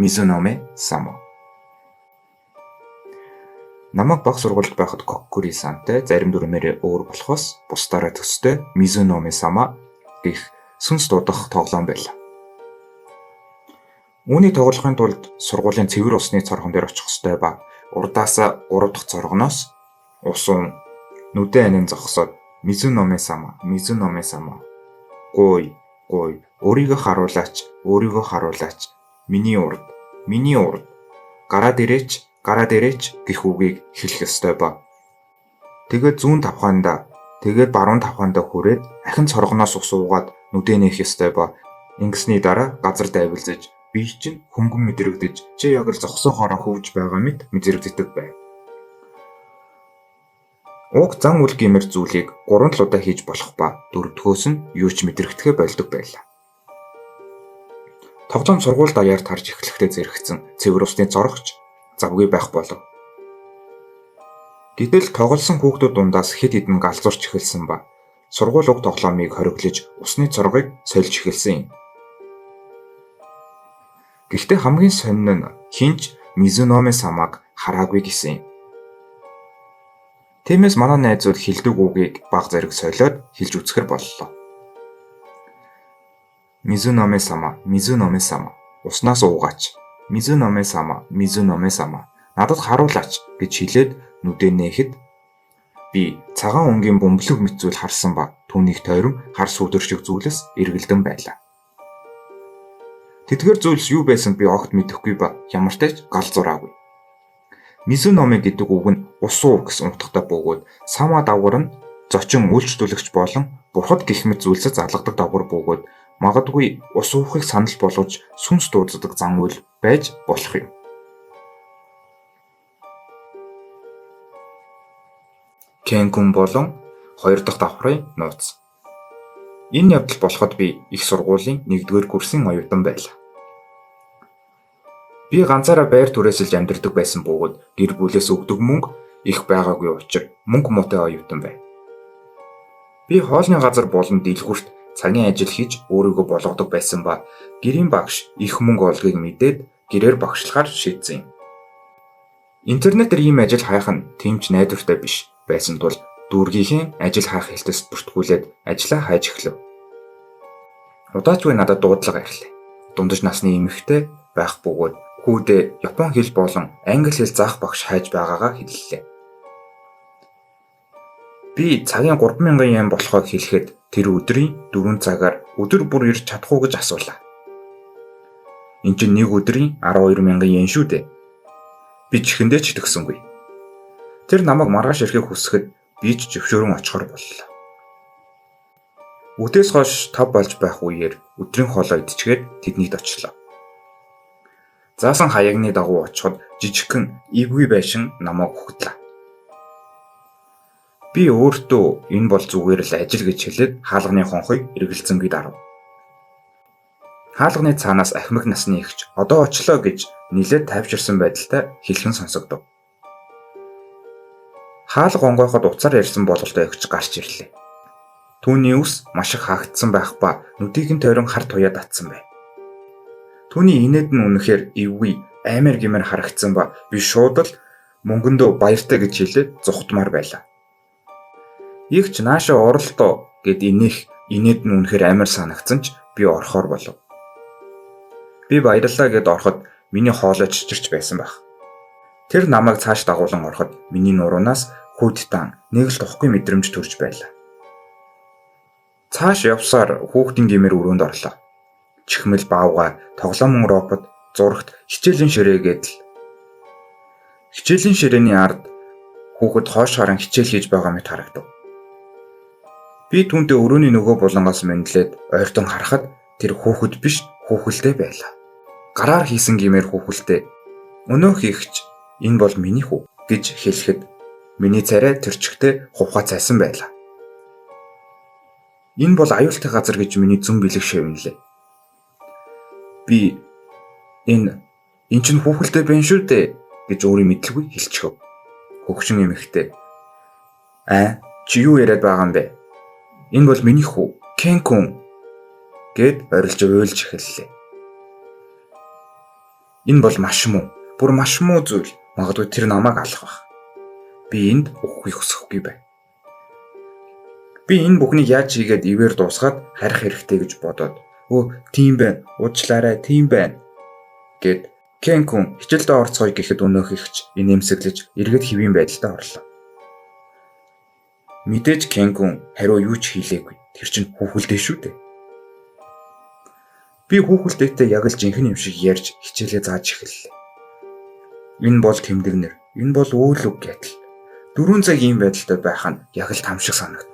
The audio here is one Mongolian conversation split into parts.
Мизуноме Само. Намайг бага сургуульд байхад Коккури-сантай зарим дүрмээрээ өөр болохоос бусдаараа төстэй Мизуноме Сама гэх сүнс дуудах тоглоом байлаа. Үүнийг тоглохын тулд сургуулийн цэвэр усны цоргон дээр очих ёстой ба урдаасаа 3 дахь цоргоноос ус уун нүдэн анин зогсоод Мизуноме Сама гой өөрийгөө харуулаач миний урд гараад ирээч гэх үгийг хэлэх ёстой ба тэгээд зүүн тавхаандаа тэгээд баруун тавхаандаа хүрээд ахин цоргоноос ус уугаад нүдэн нээх ёстой ба ингэсний дараа газар дайвилзаж би чинь хөнгөн мэдрэгдэж чи яг л зогсоохороо хөвж байгаа мэт мэдрэгддэг байв. Уг зан үйл гэмээр зүйлийг 3 удаа хийж болох ба 4-дөхөөс нь юу ч мэдрэхтэйгээ болдог байлаа. Тоглоом сургууль даяар тарж эхлэхдээ зэрэгцэн цэвэр усны цоргоч завгүй байх болов. Гэтэл тоглосон хүүхдүүд дундаас хэд хэдэн галзуурч эхэлсэн ба сургууль уг тоглоомыг хориглож усны цоргыг сольж эхэлсэн юм. Гэхдээ хамгийн сонин нь хинч Мизуноме Самаг хараагүй гэсэн юм. Тиймээс манай найзууд хэлдэг үгийг баг зэрэг солиод хэлж үзэхэр боллоо. Мизуноме Сама уснаас уугаач. Мизуноме Сама надад харуулаач гэж хэлээд нүдэн нээхэд би цагаан өнгийн бөмбөлөг мэт зүйл харсан ба түүнийг тойрон хар сүдэр шиг зүйлээс эргэлдэн байлаа. Тэдгээр зүйлс юу байсан би огт мэдэхгүй ба ямар ч тач гал зураагүй. Мизуноме гэдэг үг нь усуу гэсэн утгатай бөгөөд Сама давгар нь зочин үйлчлүүлэгч болон бурхад гэх мэт зүйлсэд залгадаг давгар бөгөөд магадгүй ус уухыг санал болгож сүнс дууддаг зан үйл байж болох юм. Кенкун болон 2 дахь давхрын нууц. Энэ явдал болоход би их сургуулийн 1-р курсын оюутан байлаа. Би ганцаараа байр түрээсэлж амьдардаг байсан бөгөөд гэр бүлээс өгдөг мөнгө их байгаагүй учраас мөнгө муутай оюутан байв. Би хоолны газар болон дэлгүүрт цагийн ажил хийж өөрийгөө болгодог байсан ба гэрийн багш их мөнгө олгыг мэдээд гэрээр багшлахаар шийдсэн юм. Интернетээр ийм ажил хайх нь тэмч найдвартай биш байсан тул дүүргийнхээ ажил хайх хэлтэст бүртгүүлээд ажлаа хайж эхлэв. Удаачгүй надад дуудлага ирлээ. Дундаж насны эмэгтэй байх бөгөөд хүүдээ Япон хэл болон англи хэл заах багш хайж байгаагаа хэллээ. Би цагийн 3000 yen болохоо хэлэхэд тэр өдрийн 4 цагаар өдөр бүр ирж чадах уу гэж асуулаа. Энд чинь нэг өдрийн 12000 yen шүү дээ. Би чихэндээ ч итгэсэнгүй. Тэр намайг маргааш ирэхийг хүсэхэд би ч зөвшөөрөн очихоор боллоо. Үдээс хойш 5 болж байх үеэр өдрийн хоолоо идчихээд тэднийд очлоо. Заасан хаягны дагуу очиход жижигхэн эвгүй байшин намайг хөглөө. Би өөртөө энэ бол зүгээр л ажил гэж хэлээд хаалганы хонхыг эргэлзэнгүй дарав. Хаалганы цаанаас ахмиг насны эгч одоо очлоо гэж нилээд тайвширсан байдалтай хэлхэн сонсогдов. Хаалга онгойход уцаар ярьсан бололтой эгч гарч ирлээ. Түүний ус маш их хаагдсан байх ба нүдийг нь тойрон хар туяа татсан байв. Түүний инээд нь үнэхээр эвгүй аймаар гэмээр харагдсан ба би шууд л мөнгөндөө баяртай гэж хэлээд зүхтмаар байлаа. Игч наашаа оролтоо гэд инээд нь үнэхээр аймаар санагдсан ч би орохоор болов. Би баярлалаа гэд ороход миний хоолой чичирч байсан байх. Тэр намайг цааш дагуулan ороход миний нуруунаас хүйдтан нэг л тохгүй мэдрэмж төрж байлаа. Цааш явсаар хүүхдийн гэмээр өрөөнд орлоо. Чихмэл баавга, тоглоомын робот, зурагт хичээлийн ширээгээд л. Хичээлийн ширээний ард хүүхэд хоош харан хичээл хийж байгаа мэт харагдав. Би түүнтэй өрөөний нөгөө булангаас мэдлээд ойртон харахад тэр хүүхэд биш, хүүхэлдэй байлаа. Гараар хийсэн гэмээр хүүхэлдэй. Өнөөх ихч энэ бол миний хүү гэж хэлэхэд миний царай төрчгтэй хувхаа цайсан байлаа. Энэ бол аюултай газар гэж миний зүн бэлэг шивнэлээ. Би энэ чинь хүүхэлдэй байна шүү дээ гэж өөрийн мэдлгүй хэлчихв. Хөгшин эмэгтэй. Чи юу яриад байгаа юм бэ? Энэ бол миний хүү, Кенкун гэд орилж уйлж эхэллээ. Энэ бол маш муу, бүр маш муу зүйл. Магадгүй тэр намайг алах байх. Би энд өгөхийг хүсэхгүй байна. Би энэ бүхнийг яаж хийгээд ивээр дуусгаад харих хэрэгтэй гэж бодоод тийм байна. Уучлаарай, тийм байна гэд Кен хүн хичээлдээ орцгоё гэхэд өнөөхөгч инээмсэглэж эргээд хэвийн байдалд орлоо. Мэдээж Кен хүн хариу юу ч хийлээгүй. Тэр чинь хүүхэлдэй шүү дээ. Би хүүхэлдэйтэй яг л жинхэнэ юм шиг ярьж хичээлээ зааж эхэллээ. Энэ бол тэмдэгнэр. Энэ бол үйл үг гэдэл. 4 цаг ийм байдалтай байх нь яг л там шиг санагдана.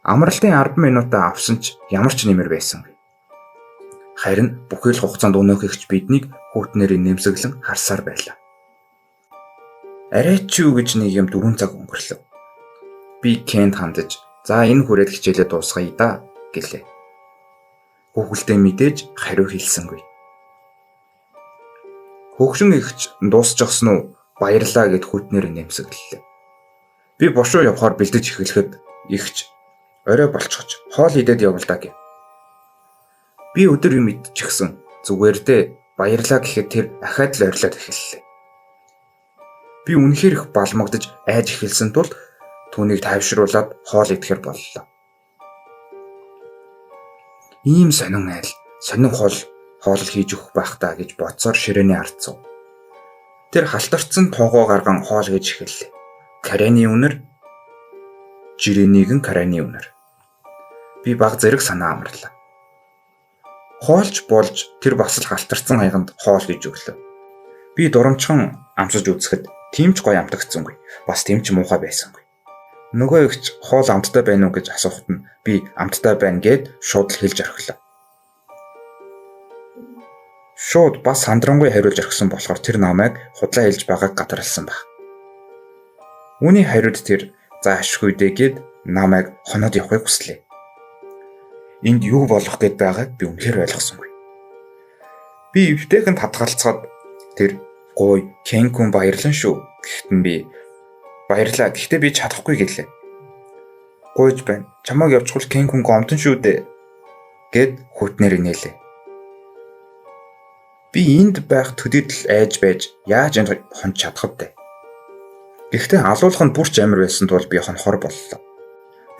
Амралтын 10 минутаа авсан ч ямар ч нэмэр байсангүй. Харин бүхий л хугацаанд өнөөхөгч биднийг хүүтнээр нэмсэглэн харсаар байлаа. Арай ч юу гэж нэг юм 4 цаг өнгөрлөв. Би Кент хандаж, "За энэ хүрээд хичээлээ дуусгая да" гэлээ. Хүүхэлдээ мэдээж хариу хэлсэнгүй. Хөгшин ихч дуусчихсан уу? Баярлаа гэд хүүтнээр нэмсэглэлээ. Би бошуу явахаар бэлдэж эхлэхэд ихч орой болчихож хоол идээд явал даа гэв. Би өдөр юм идчихсэн. Зүгээр дээ. Баярлаа гэхэд тэр ахаад л орилоод эхэллээ. Би үнэхээр их балмагдаж айж эхэлсэн тул түүнийг тайвшруулад хоол идэхээр боллоо. Ийм сонин айл, сонин хоол хийж өгөх байх таа гэж бодсоор ширээний ард суув. Тэр халтарцсан тоогоо гарган хоол хийж эхэллээ. Караны үнэр, жирэнийгэн караны үнэр. Би баг зэрэг санаа амарлаа. Хоолж болж тэр бас л халтарцсан хаяганд хоол хийж өглөө. Би дурамчхан амсаж үзэхэд тийм ч гоё амтагдсангүй. Бас тийм ч муухай байсангүй. Нөгөө ихч хоол амттай байна уу гэж асуухад нь би амттай байна гэд шууд л хэлж орхилоо. Шууд бас сандрангуй хариулж орхисон болохоор тэр намайг худлаа хэлж байгааг гадарлсан баг. Үүний хариуд тэр "За ашгүй дээ" гэд намайг хоноод явахыг хүслээ. Энд юу болох гээд байгааг би үнэхээр ойлгосонгүй. Би эвтэйхэнд хадгалцаад тэр "Гой, Кен хүн баярлан шүү" гэхэд нь би "Баярлаа. Гэхдээ би чадахгүй" гэлээ. "Гойж байна. Чамайг явуулах Кен хүн гомдон шүү дээ" гэд хүүтнээр инээлээ. Би энд байх төдийд л айж байж яаж энд хонч чадах вэ? Гэхдээ алуулах нь бүрч амар байсан тул би хонхоор боллоо.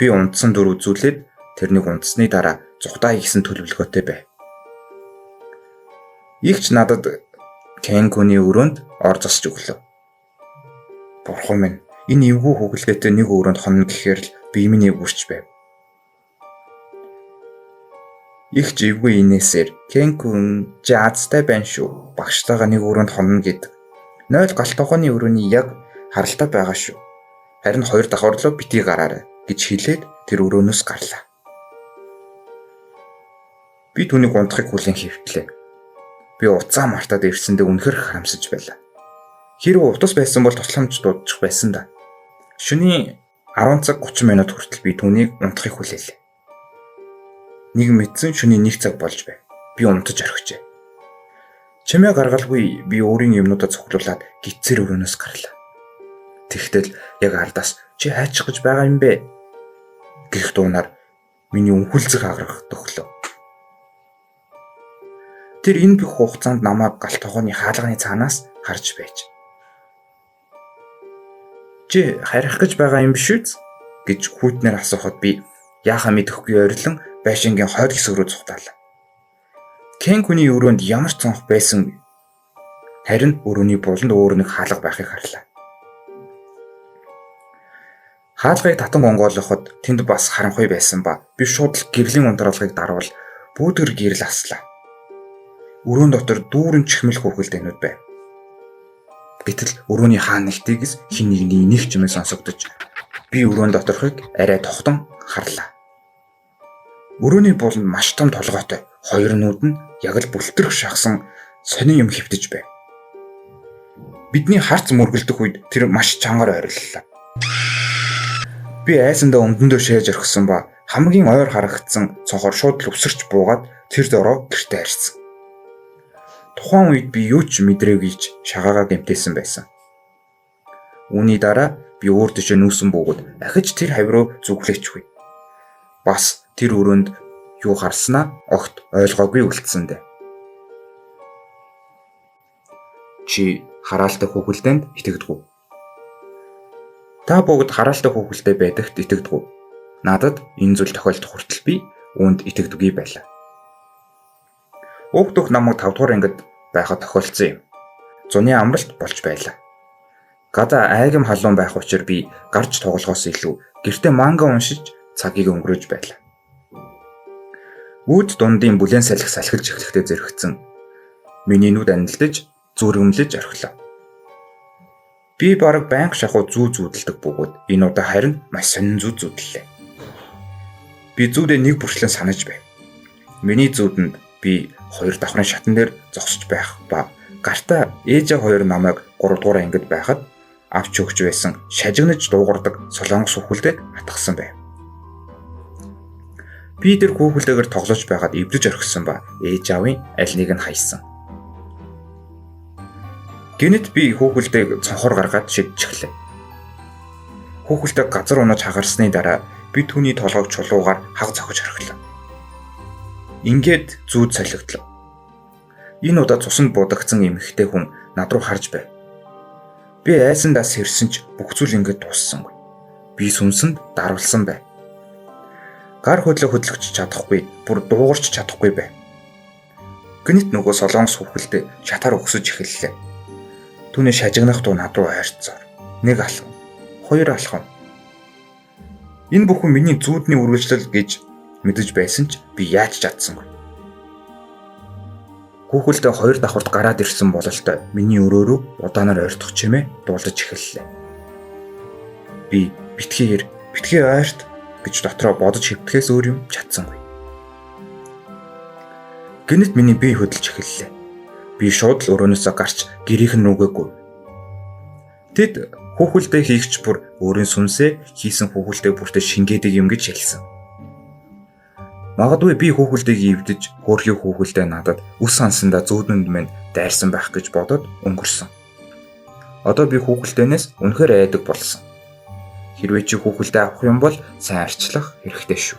Би унтсан дүр үзүүлээд тэрнийг унтсны дараа зүхтаа хийсэн төлөвлөгөөтэй байв. Игч надад Кен хүний өрөөнд ор засч өглөө. Бурхан минь, энэ эвгүй хөглөөтэй нэг өрөөнд хонно гэхээр л би миний үрч байв. Игч эвгүй инээсээр "Кен хүн жаацтай байна шүү. Багштайгаа нэг өрөөнд хонно гэдэг. 0 галтгооны өрөөний яг харалтай байгаа шүү. Харин 2 давхар руу битгий гараарай" гэж хэлээд тэр өрөөнөөс гарлаа. Би түүнийг унтахыг хүлээн хэвтлээ. Би уцаа мартаад ирсэндээ үнэхээр харамсаж байлаа. Хэрвээ утас байсан бол тусламж дуудчих байсан да. Шөнийн 10 цаг 30 минут хүртэл би түүнийг унтахыг хүлээлээ. Нэг мэдсэн шөнийн 1 цаг болж байв. Би унтаж орхижээ. Чимээ гаргалгүй би өөрийн юмнуудаа цуглуулад гитсэр өрөөнөөс гарлаа. Тэгтэл яг ардаас "Чи хайчих гэж байгаа юм бэ?" гэх дуунаар миний үнхэлцэх аграх төглөө. Тэр энэ бүх хугацаанд намайг галт тогооны хаалганы цаанаас харж байж. "Чи харих гэж байгаа юм биш үү?" гэж хүүтнээр асуухад би яахаа мэдэхгүй ойрлон байшингийн хойд хэсэг рүү зүхтаалаа. Кен хүний өрөөнд ямар ч цонх байсангүй. Харин өрөөний буланд өөр нэг хаалга байхыг харлаа. Хаалгыг татан гонгоолоход тэнд бас харанхуй байсан ба би шууд л гэрлийн унтраалгыг дарвал бүүдгэр гэрэл аслаа. Өрөөнд дотор дүүрэн чихмэл хүүхэлдэйнүүд байв. Гэтэл өрөөний хаан нэгтгийгс хин нэгний нэг ч юм сонсогдож би өрөөнд доторхыг арай тогтон харлаа. Өрөөний буланд маш том толгойтой хоёр нүүд нь яг л бүлтрэх шахсан сонин юм хөвтөж байв. Бидний харц мөргөлдөх үед тэр маш чангаар ойрлолоо. Би айсандаа өмдөндөө шээж орхисон ба хамгийн ойр харагдсан цонхоор шууд л өвсөрч буугаад тэр дороо гэртээ харьсан. Тухайн үед би юу ч мэдрээгүй шагаагаа гэмтээсэн байсан. Үүний дараа би өөр дэшээ нүүсэн бөгөөд ахиж тэр хавь руу зүглээчгүй. Бас тэр өрөөнд юу харснаа огт ойлгоогүй үлдсэндээ. чи хараалтай хүүхэлдэнд итгэдэг үү? Та бүгд хараалтай хүүхэлдэй байдагт итгэдэг үү? Надад энэ зүйл тохиолдох хүртэл би үүнд итгэдэггүй байлаа. Уг дөх намайг 5 дугаар ангид байхад тохиолдсон юм. Зуны амралт болж байлаа. Гадаа айгам халуун байх учраас би гарч тоглохоос илүү гэртээ манга уншиж цагийг өнгөрөөж байлаа. Үүд дундын бүлээн салхи салхилж эхлэхдээ зэрэгцэн миний нүд анилдаж зүргэмлэж орхилоо. Би бараг байнга шахуу зүү зүүдэлдэг бөгөөд энэ удаа харин маш сонин зүү зүүдлээ. Би зүүдээ нэг бүрчлэн санаж байв. Миний зүүдэнд би 2 давхрын шатан дээр зогсож байх ба гартаа ээжээ 2 намайг 3 дугаар ангид байхад авч өгч байсан шажигнаж дуугардаг солонгос хүүхэлдэд атгсан байв. Би тэр хүүхэлдэйгээр тоглож байгаад эвдэж орхисон ба ээж аавын аль нэг нь хайсан. Гэнэт би хүүхэлдэйг цонхоор гаргаад шидэж эхлэв. Хүүхэлдэйг газар унаж хагарсны дараа би түүний толгойг чулуугаар хаг зохиж орхилоо. Ингээд зүүд солигдлоо. Энэ удаа цуснд будагдсан эмэгтэй хүн над руу харж байв. Би айсандаа сэрсэн ч бүх зүйл ингээд дууссангүй. Би сүнсэнд дарвалсан байв. Гар хөдлөгч чадахгүй, бүр дуугарч чадахгүй байв. Гэнэт нөгөө солонгос хүүхэлдээ шатаар өгсөж эхэллээ. Түүний шажигнах дуу над руу ойрцоор. 1 алхам, 2 алхам. Энэ бүхэн миний зүүдний үргэлжлэл гэж мэдэж байсан ч би яаж чадсангүй. Хүүхэлдээ 2 давхарт гараад ирсэн бололтой миний өрөөрөө удаанаар ойртох чимээ дуулаж эхэллээ. Би битгий ойрт гэж дотроо бодож хөвтгээс өөр юм чадсангүй. Гэнэт миний бие хөдөлж эхэллээ. Би шууд л өрөөнөөсөө гарч гэрийнхэн рүүгээгүй. Тэд хүүхэлдээ хийгч бүр өөрийн сүнсээ хийсэн хүүхэлдээ бүртээ шингээдэг юм гэж хэлсэн. Магадгүй би хүүхэлдэйг эвдэж хөөрхий хүүхэлдээ надад үс сансандаа зүүднэнд минь дайрсан байх гэж бодоод өнгөрсөн. Одоо би хүүхэлдээнээс үнэхээр айдаг болсон. Хэрвээ чи хүүхэлдээ авах юм бол сайн арчлах хэрэгтэй шүү.